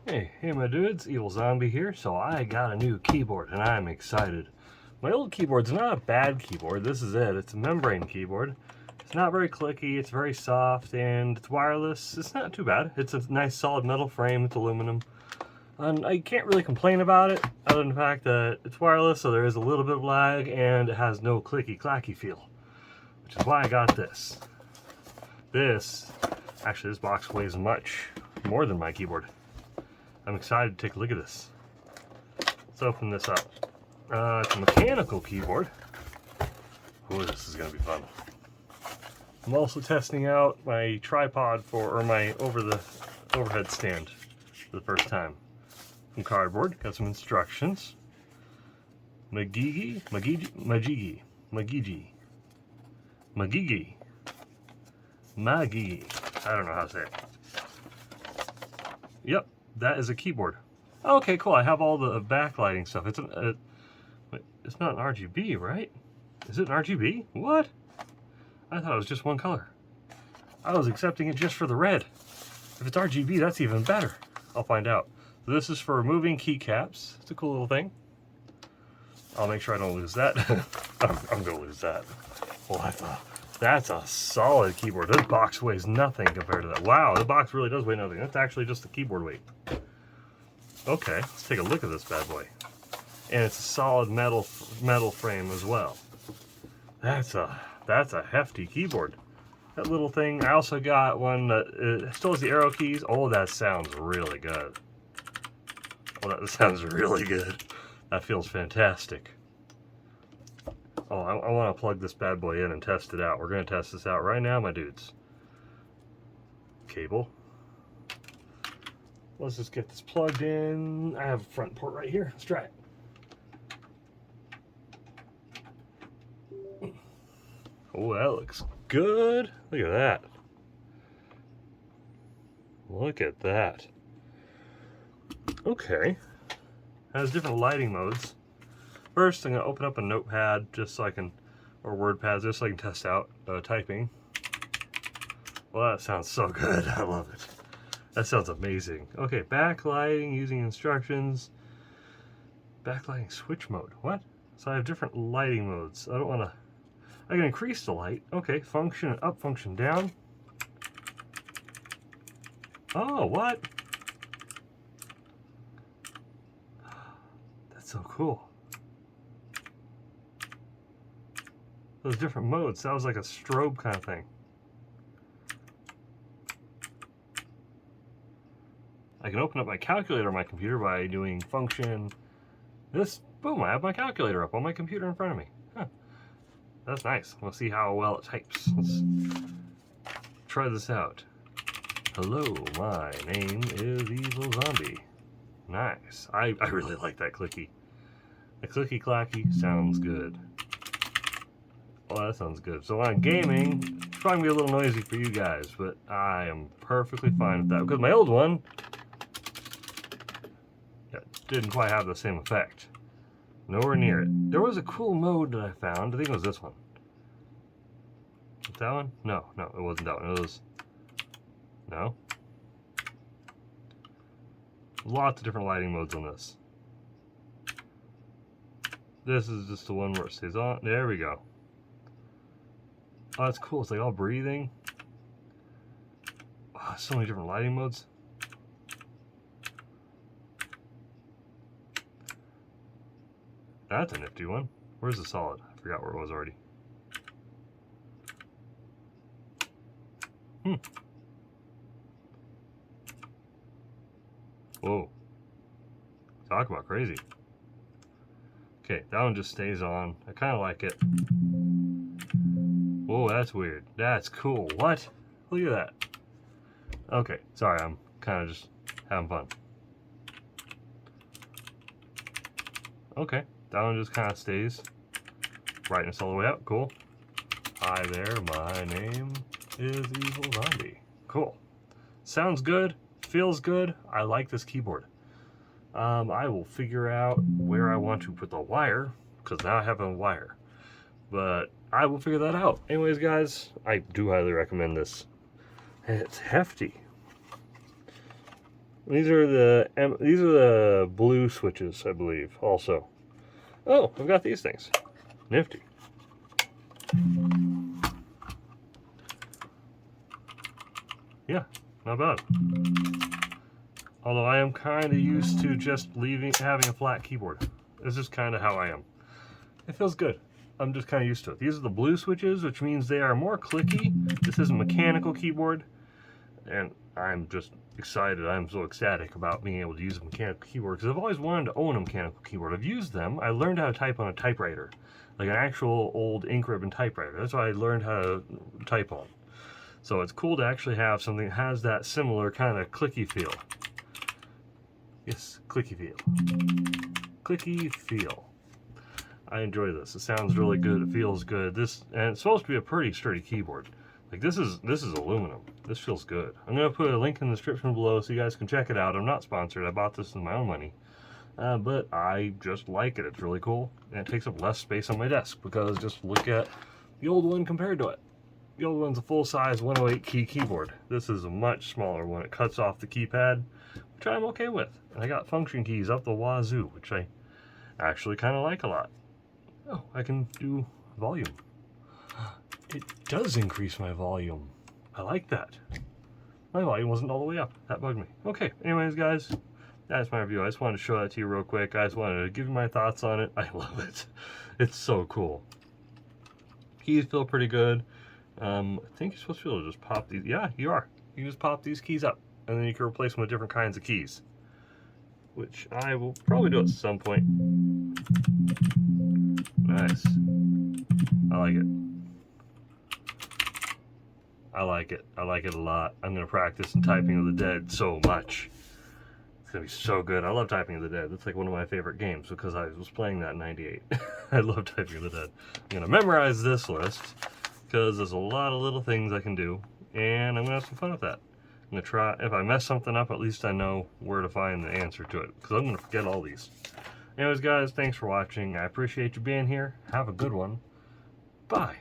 Hey my dudes, Evil Zombie here. So I got a new keyboard and I'm excited. My old keyboard's not a bad keyboard, this is it. It's a membrane keyboard. It's not very clicky, it's very soft, and it's wireless. It's not too bad. It's a nice solid metal frame, it's aluminum. And I can't really complain about it, other than the fact that it's wireless, so there is a little bit of lag, and it has no clicky clacky feel. Which is why I got this. Actually this box weighs much more than my keyboard. I'm excited to take a look at this. Let's open this up. It's a mechanical keyboard. Oh, this is going to be fun. I'm also testing out my tripod or my overhead stand for the first time. Some cardboard, got some instructions. Magigi. I don't know how to say it. Yep. That is a keyboard. Okay, cool. I have all the backlighting stuff. It's it's not an RGB, right? Is it an RGB? What? I thought it was just one color. I was accepting it just for the red. If it's RGB, that's even better. I'll find out. So this is for removing keycaps. It's a cool little thing. I'll make sure I don't lose that. I'm gonna lose that. Well, that's a solid keyboard. This box weighs nothing compared to that. Wow, the box really does weigh nothing. That's actually just the keyboard weight. Okay, let's take a look at this bad boy. And it's a solid metal frame as well. That's a hefty keyboard. That little thing. I also got one that still has the arrow keys. Oh, that sounds really good. Oh, that sounds really good. That feels fantastic. Oh, I want to plug this bad boy in and test it out. We're going to test this out right now, my dudes. Cable. Let's just get this plugged in. I have a front port right here. Let's try it. Oh, that looks good. Look at that. Look at that. Okay. Has different lighting modes. First, I'm going to open up a notepad just so I can, or WordPad, just so I can test out typing. Well, that sounds so good. I love it. That sounds amazing. Okay, backlighting using instructions. Backlighting switch mode. What? So I have different lighting modes. I don't want to... I can increase the light. Okay, function up, function down. Oh, what? That's so cool. Those different modes. Sounds like a strobe kind of thing. I can open up my calculator on my computer by doing function. This, boom, I have my calculator up on my computer in front of me. Huh. That's nice. We'll see how well it types. Let's try this out. Hello, my name is Evil Zombie. Nice. I really like that clicky. The clicky clacky sounds good. Oh, that sounds good. So on gaming, it's probably gonna be a little noisy for you guys, but I am perfectly fine with that because my old one didn't quite have the same effect. Nowhere near it. There was a cool mode that I found. I think it was this one. Was that one? No, it wasn't that one. It was... No. Lots of different lighting modes on this. This is just the one where it stays on. There we go. Oh, that's cool. It's like all breathing. Oh, so many different lighting modes. That's a nifty one. Where's the solid? I forgot where it was already. Whoa. Talk about crazy. Okay, that one just stays on. I kind of like it. Whoa, that's weird. That's cool. What? Look at that. Okay, sorry, I'm kind of just having fun. Okay, that one just kind of stays. Brightness all the way up. Cool. Hi there, my name is Evil Zombie. Cool. Sounds good. Feels good. I like this keyboard. I will figure out where I want to put the wire, because now I have a wire. But I will figure that out. Anyways, guys, I do highly recommend this. And it's hefty. These are the blue switches, I believe, also. Oh, I've got these things. Nifty. Yeah, not bad. Although I am kind of used to just having a flat keyboard. This is kind of how I am. It feels good. I'm just kind of used to it. These are the blue switches, which means they are more clicky. This is a mechanical keyboard, and I'm just excited. I'm so ecstatic about being able to use a mechanical keyboard because I've always wanted to own a mechanical keyboard. I've used them. I learned how to type on a typewriter, like an actual old ink ribbon typewriter. That's what I learned how to type on. So it's cool to actually have something that has that similar kind of clicky feel. Yes, clicky feel. Clicky feel. I enjoy this. It sounds really good. It feels good. And it's supposed to be a pretty sturdy keyboard. Like this is aluminum. This feels good. I'm gonna put a link in the description below so you guys can check it out. I'm not sponsored. I bought this with my own money, but I just like it. It's really cool, and it takes up less space on my desk because just look at the old one compared to it. The old one's a full-size 108 key keyboard. This is a much smaller one. It cuts off the keypad, which I'm okay with. And I got function keys up the wazoo, which I actually kind of like a lot. Oh, I can do volume. It does increase my volume. I like that. My volume wasn't all the way up. That bugged me. Okay, anyways, guys, that's my review. I just wanted to show that to you real quick. I just wanted to give you my thoughts on it. I love it. It's so cool. Keys feel pretty good. I think you're supposed to be able to just pop these. Yeah, you are. You can just pop these keys up, and then you can replace them with different kinds of keys, which I will probably do at some point. Nice. I like it. I like it. I like it a lot. I'm going to practice in Typing of the Dead so much. It's going to be so good. I love Typing of the Dead. It's like one of my favorite games because I was playing that in '98. I love Typing of the Dead. I'm going to memorize this list because there's a lot of little things I can do, and I'm going to have some fun with that. I'm going to try, if I mess something up, at least I know where to find the answer to it, because I'm going to forget all these. Anyways, guys, thanks for watching. I appreciate you being here. Have a good one. Bye.